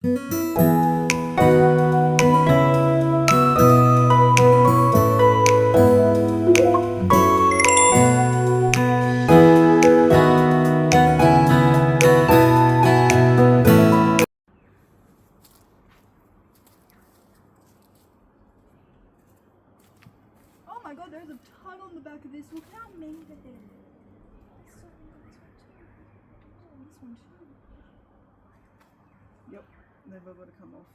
Oh my god, there's a ton on the back of this. Look how many there are. This one too. Yep, never got to come off.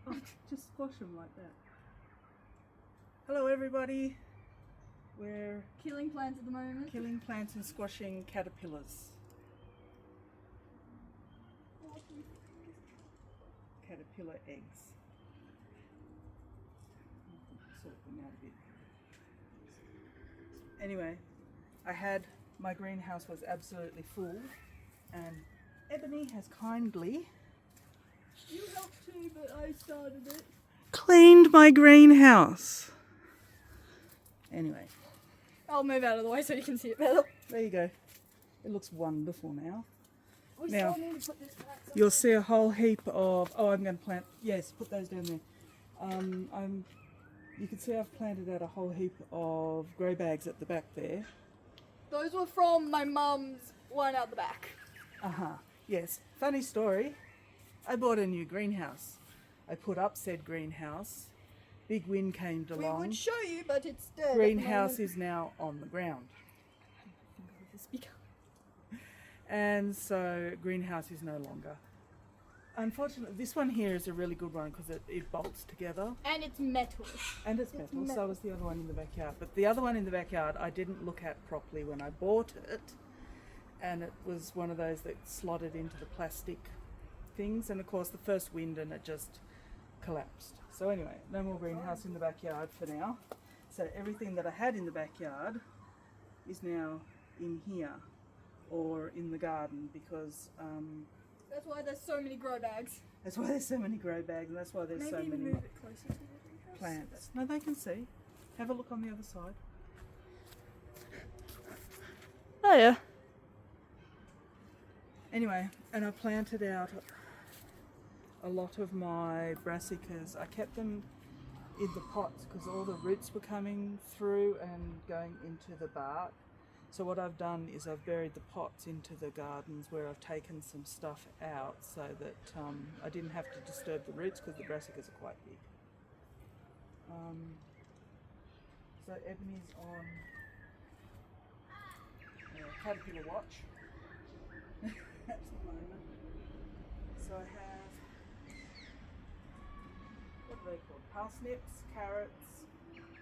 Oh, just squash them like that. Hello everybody. We're Killing plants at the moment. killing plants and squashing caterpillars. Caterpillar eggs. Sort them out a bit. Anyway, my greenhouse was absolutely full, and Ebony has kindly You helped too, but I started it. cleaned my greenhouse. Anyway, I'll move out of the way so you can see it better. there you go. It looks wonderful now. We Now, still need to put this back. You'll see a whole heap of, I'm going to plant, yes, put those down there. You can see I've planted out a whole heap of grow bags at the back there. Those were from my mum's one out the back. Yes. Funny story. I bought a new greenhouse. I put up said greenhouse. Big wind came We along. would show you, but it's dead. Greenhouse is now on the ground. And so greenhouse is no longer. Unfortunately, this one here is a really good one because it bolts together. And it's metal. And it's metal, so is the other one in the backyard. But the other one in the backyard I didn't look at properly when I bought it. And it was one of those that slotted into the plastic things. And of course the first wind and it just collapsed. So anyway, no more greenhouse in the backyard for now. So everything that I had in the backyard is now in here or in the garden because That's why there's so many grow bags. that's why there's so many grow bags and that's why there's so Maybe many move it closer to the greenhouse. plants. No, they can see. Have a look on the other side. Oh yeah. Anyway, and I planted out a lot of my brassicas. I kept them in the pots because all the roots were coming through and going into the bark. So what I've done is I've buried the pots into the gardens where I've taken some stuff out so that I didn't have to disturb the roots because the brassicas are quite big. So Ebony's on caterpillar watch at the moment. So I have, what are they called? Parsnips, carrots,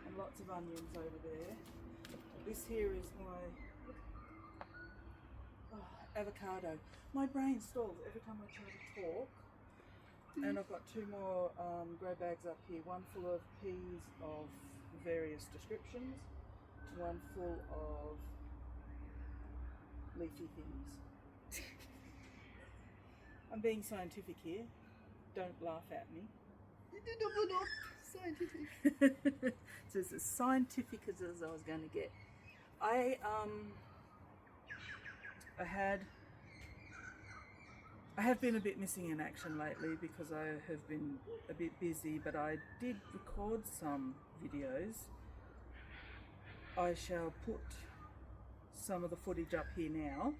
and lots of onions over there. This here is my avocado. My brain stalls every time I try to talk. And I've got two more grow bags up here. One full of peas of various descriptions, one full of leafy things. I'm being scientific here. Don't laugh at me. Scientific. So it's as scientific as I was going to get. I have been a bit missing in action lately because I have been a bit busy, but I did record some videos. I shall put some of the footage up here now.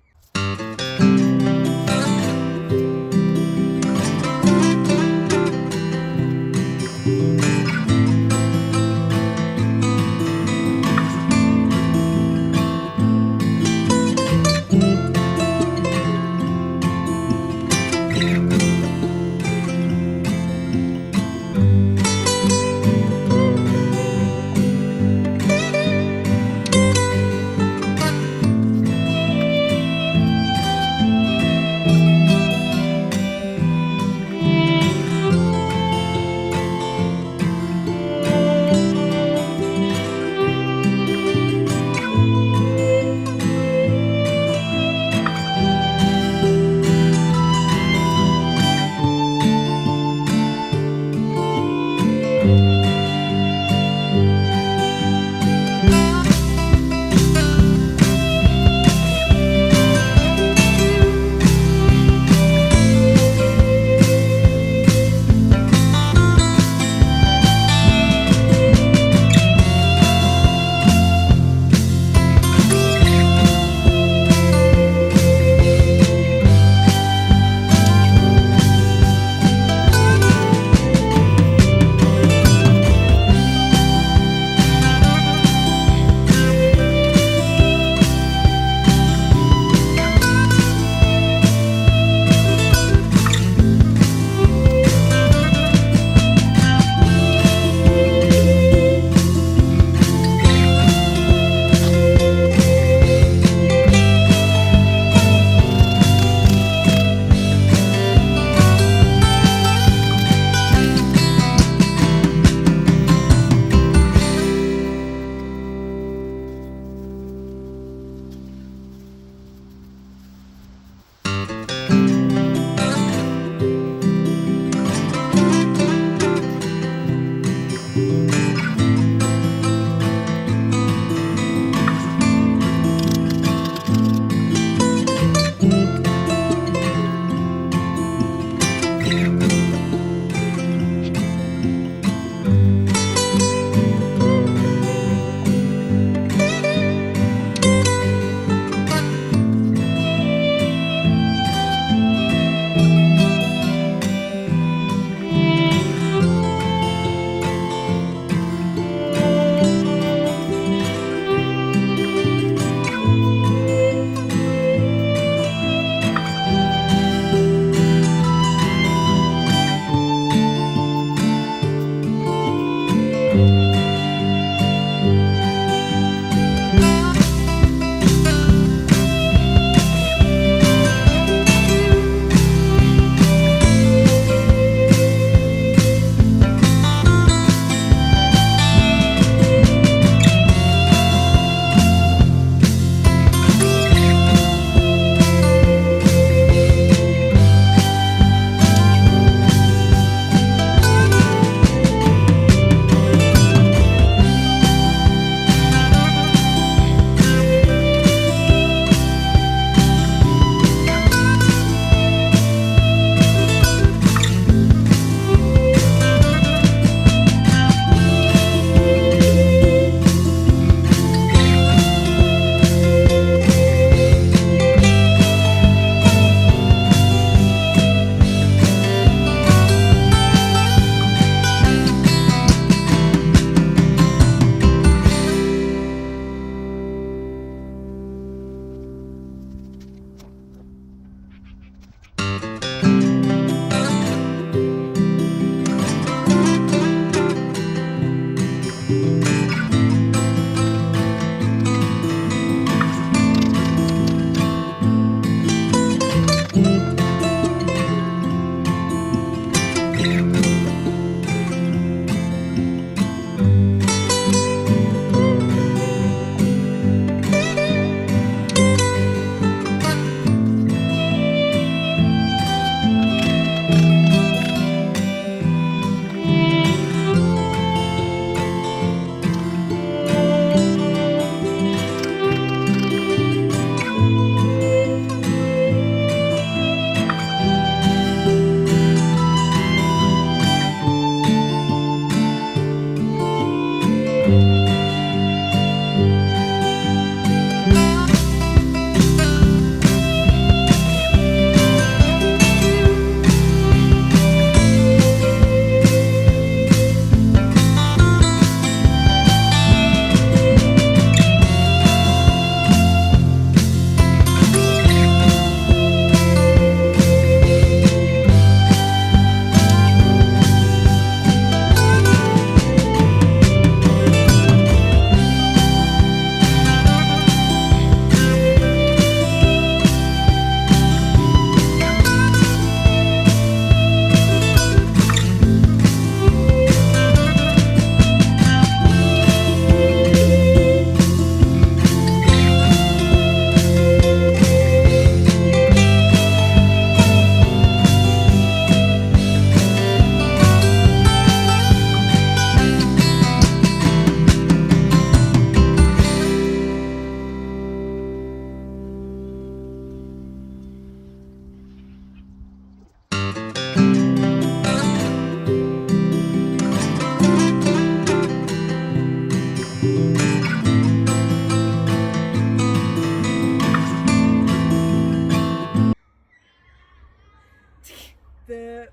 The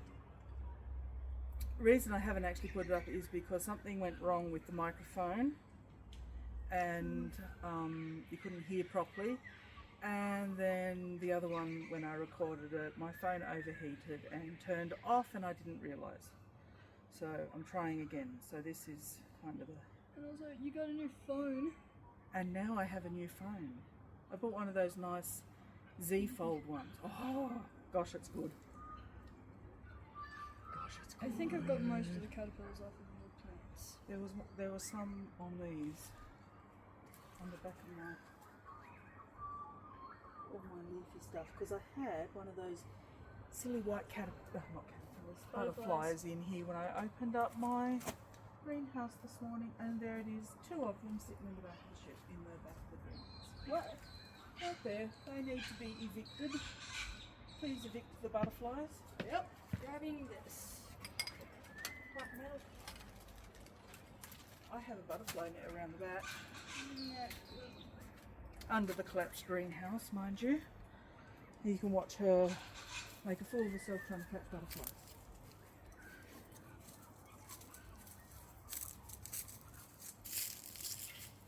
reason I haven't actually put it up is because something went wrong with the microphone and you couldn't hear properly. And then the other one, when I recorded it, my phone overheated and turned off and I didn't realise. So I'm trying again. So this is kind of a... And also, you got a new phone. And now I have a new phone. I bought one of those nice Z Fold ones. Oh, gosh, it's good. Gosh, it's I good. think I've got most of the caterpillars off of the plants. There was some on these, on the back of my, all my leafy stuff, because I had one of those silly white butterflies in here when I opened up my greenhouse this morning, and there it is, 2 of them sitting in the back of the shed, in the back of the greenhouse. What? Right there, they need to be evicted. Please evict the butterflies. Yep. Grabbing this. What metal? I have a butterfly net around the back. Yeah. Under the collapsed greenhouse, mind you. You can watch her make a fool of herself trying to catch butterflies.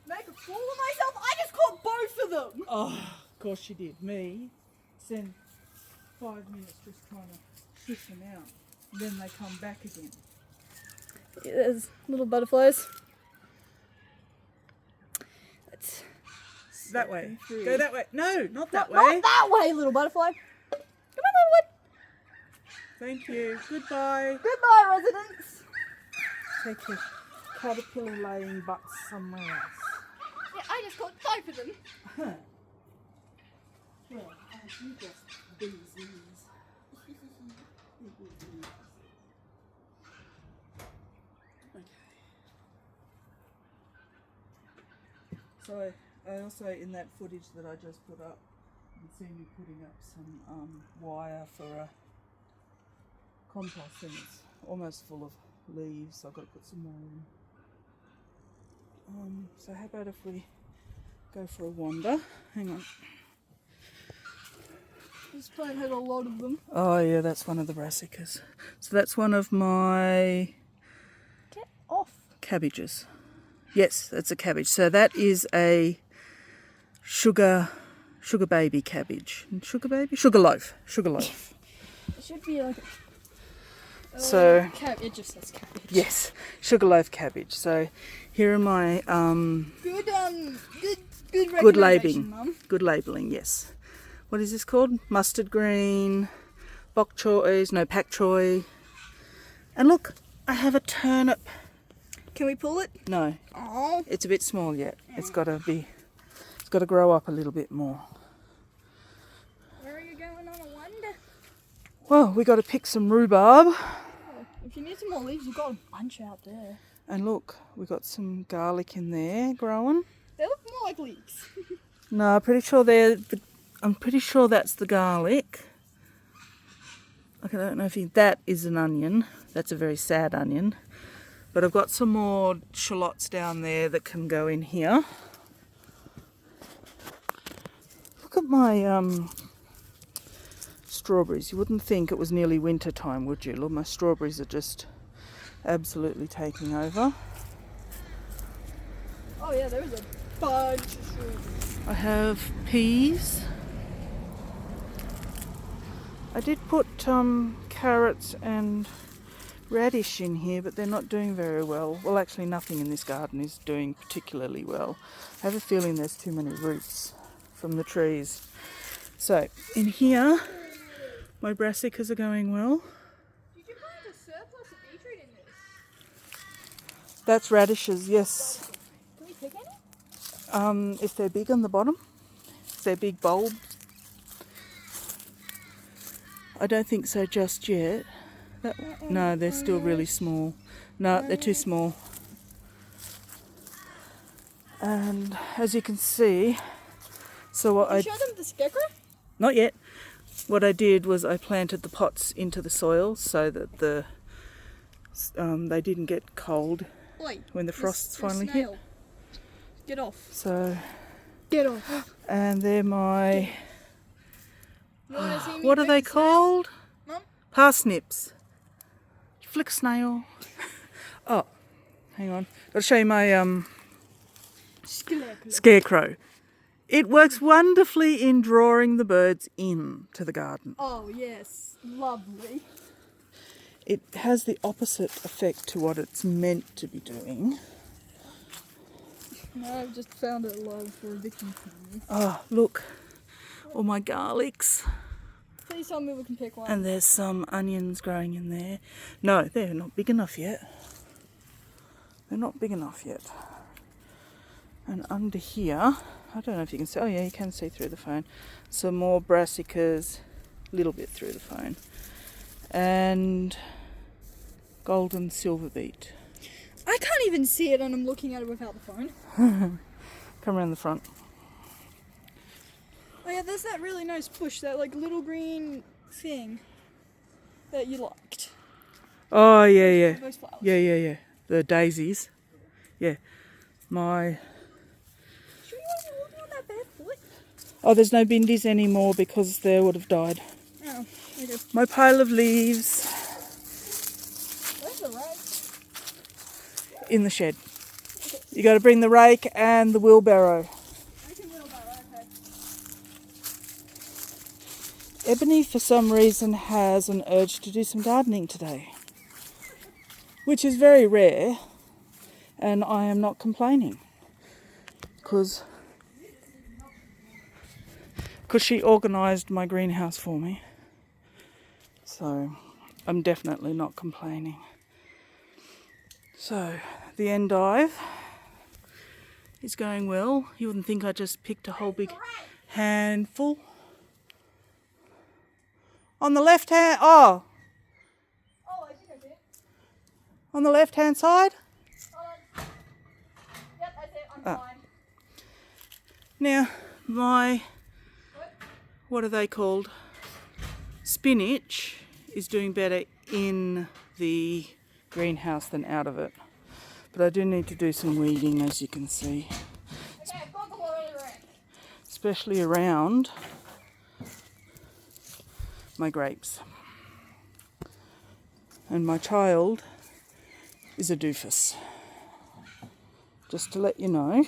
Make a fool of myself? I just caught both of them! Oh, of course she did. Me, spend 5 minutes just trying to fish them out. And then they come back again. Yeah, there's little butterflies. Let's That way. through. Go that way. No, not that way. Not that way, little butterfly. Come on, little one. Thank you. Goodbye. Goodbye, residents. Take your caterpillar laying butts somewhere else. Yeah, I just caught both of them. Huh. Well, you just bees. So I also, in that footage that I just put up, you can see me putting up some wire for a compost, and it's almost full of leaves, so I've got to put some more in. So how about if we go for a wander? Hang on. This plant had a lot of them. Oh yeah, that's one of the brassicas. So that's one of my Get off. cabbages. Yes, that's a cabbage. So that is a sugar baby cabbage. Sugar loaf. It should be like a... So it just says cabbage. yes, sugar loaf cabbage. So here are my Good good recommendation, labelling. Mum. Good labelling, yes. What is this called? Mustard green, bok choy, no pak choy. And look, I have a turnip. Can we pull it? No, Oh. it's a bit small yet. It's got to grow up a little bit more. Where are you going on a wander? Well, we got to pick some rhubarb. Oh, if you need some more leaves, you've got a bunch out there. And look, we got some garlic in there growing. They look more like leaves. No, I'm pretty sure that's the garlic. Okay, I don't know if that is an onion. That's a very sad onion. But I've got some more shallots down there that can go in here. Look at my strawberries. You wouldn't think it was nearly winter time, would you? Look, my strawberries are just absolutely taking over. Oh yeah, there was a bunch of strawberries. I have peas. I did put carrots and radish in here, but they're not doing very well. Well, actually nothing in this garden is doing particularly well. I have a feeling there's too many roots from the trees. So in here, my brassicas are going well. Did you find a surplus of beetroot in this? That's radishes, yes. Can we pick any? If they're big on the bottom, if they're big bulbs. I don't think so just yet. No, they're still really small. No, they're too small. And as you can see, so what Did you show them the scarecrow? not yet. What I did was I planted the pots into the soil so that they didn't get cold Oi, when the frosts finally hit. snail. Get off. So, Get off. and they're my, You want to see me what are pick they the snail? called? Mum? Parsnips. Flick snail. Oh, hang on. Got to show you my scarecrow. It works wonderfully in drawing the birds in to the garden. Oh yes, lovely. It has the opposite effect to what it's meant to be doing. No, I've just found a love for eviction from you. Oh, look. All my garlics. Please tell me we can pick one. And there's some onions growing in there. No, they're not big enough yet. They're not big enough yet. And under here, I don't know if you can see. Oh yeah, you can see through the phone. Some more brassicas, a little bit through the phone. And golden silver beet. I can't even see it and I'm looking at it without the phone. Come around the front. Oh yeah, there's that really nice bush, that like little green thing that you liked. Oh yeah, yeah. Those flowers. Yeah. The daisies. Yeah. My... Sure you want to be walking on that barefoot? Oh, there's no bindies anymore because they would have died. Oh, okay. My pile of leaves Where's the rake? in the shed. You got to bring the rake and the wheelbarrow. Rake and wheelbarrow, okay. Ebony, for some reason, has an urge to do some gardening today, which is very rare, and I am not complaining because she organised my greenhouse for me. So I'm definitely not complaining. So the endive is going well. You wouldn't think I just picked a whole big handful. On the left hand, Oh, I think I see it. on the left hand side. Hold on. Yep, that's it. I'm Oh. fine. Now my, what are they called? Spinach is doing better in the greenhouse than out of it. But I do need to do some weeding, as you can see. Okay, I've got the water in the rain. Especially around my grapes. And my child is a doofus. Just to let you know.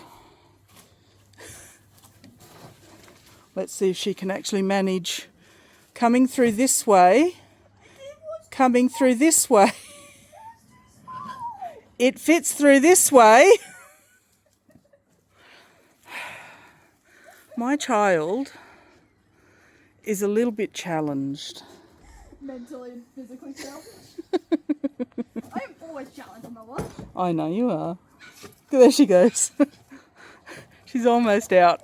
Let's see if she can actually manage coming through this way. Coming through this way. It fits through this way. My child is a little bit challenged. Mentally and physically challenged. I am always challenged, Mother. I know you are. There she goes. She's almost out.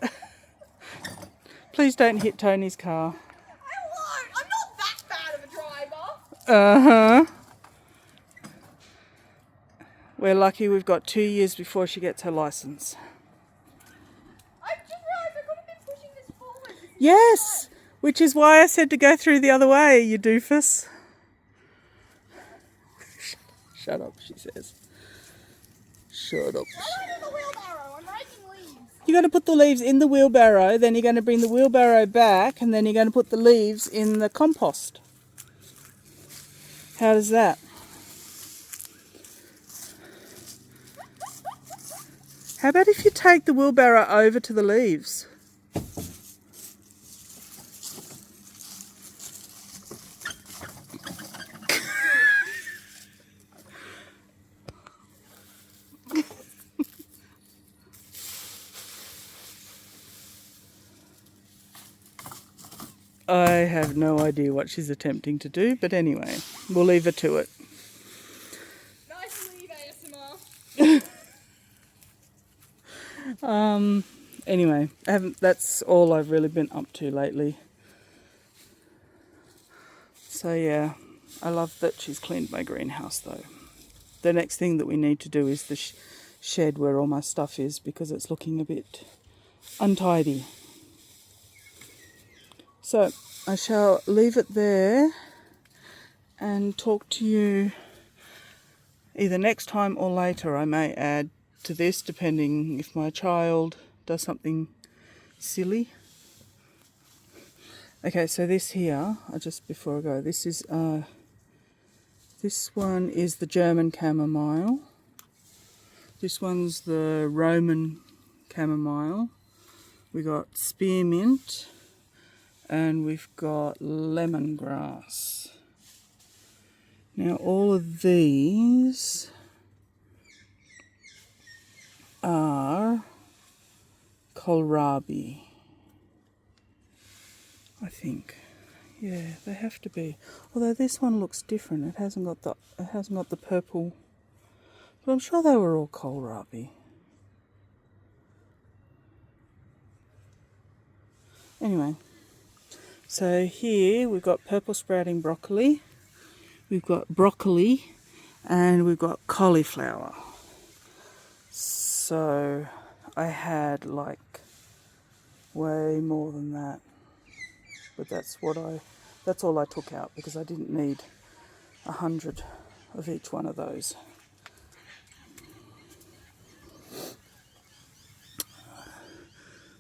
Please don't hit Tony's car. I won't. I'm not that bad of a driver. Uh-huh. We're lucky we've got 2 years before she gets her license. I just realised I could have been pushing this forward. This is Yes, which is why I said to go through the other way, you doofus. Shut up, she says. Shut up. I want in the wheelbarrow. I'm raking leaves. You're going to put the leaves in the wheelbarrow, then you're going to bring the wheelbarrow back, and then you're going to put the leaves in the compost. How does that? How about if you take the wheelbarrow over to the leaves? I have no idea what she's attempting to do, but anyway, we'll leave her to it. Nice leave ASMR. Anyway, that's all I've really been up to lately. So yeah, I love that she's cleaned my greenhouse though. The next thing that we need to do is the shed where all my stuff is, because it's looking a bit untidy. So I shall leave it there and talk to you either next time or later. I may add to this depending if my child does something silly. Okay, so this here, just before I go, this one is the German chamomile. This one's the Roman chamomile. We got spearmint, and we've got lemongrass. Now all of these are kohlrabi, I think. Yeah, they have to be. Although this one looks different. It hasn't got the purple. But I'm sure they were all kohlrabi. Anyway, so here we've got purple sprouting broccoli, we've got broccoli, and we've got cauliflower. So I had like way more than that, but that's all I took out because I didn't need 100 of each one of those.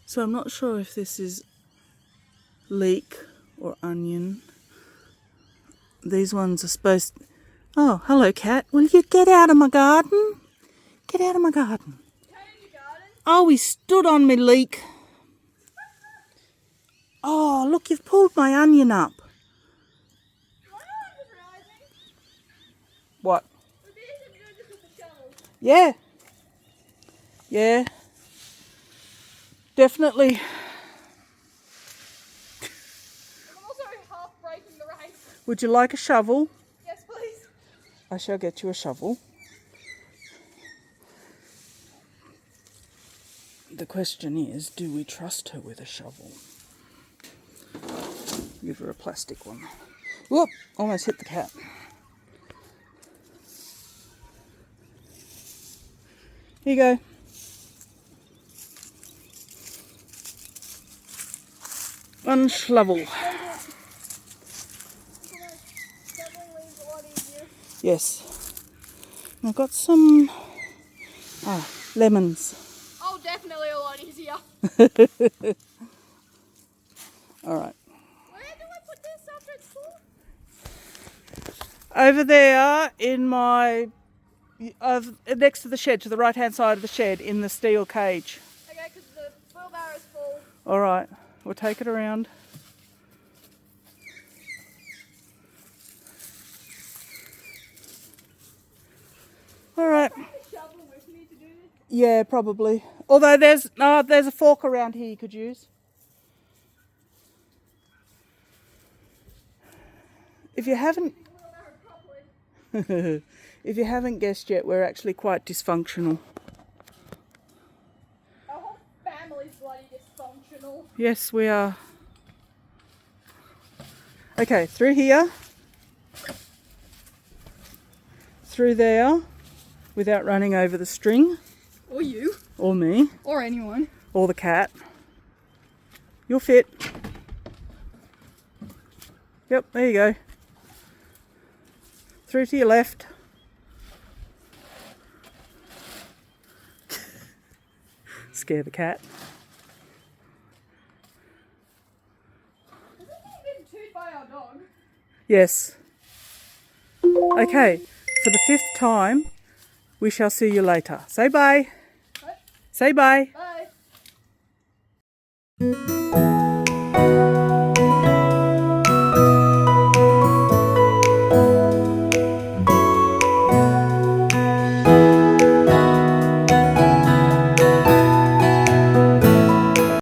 So I'm not sure if this is leek or onion. These ones are supposed to... Oh, hello cat. Will you get out of my garden? Get out of my garden. Oh, he stood on me leek. Oh, look, you've pulled my onion up. What? Yeah. Yeah. Definitely. I'm also half breaking the race. Would you like a shovel? Yes, please. I shall get you a shovel. The question is, do we trust her with a shovel? Give her a plastic one. Whoop! Almost hit the cat. Here you go. One shovel. Yes. I've got some lemons. Oh, definitely a lot easier. All right. Where do I put this after it's full? Over there in my... next to the shed, to the right-hand side of the shed, in the steel cage. Okay, because the wheelbarrow's full. All right. We'll take it around. All right. Yeah, probably. Although there's a fork around here you could use. If you haven't if you haven't guessed yet, we're actually quite dysfunctional. Our whole family's bloody dysfunctional. Yes, we are. Okay, through here. Through there, without running over the string. Or you. Or me. Or anyone. Or the cat. You'll fit. Yep, there you go. Through to your left. Scare the cat. Has anything been chewed by our dog? Yes. Okay, for the 5th time, we shall see you later. Say bye. What? Say bye. Bye.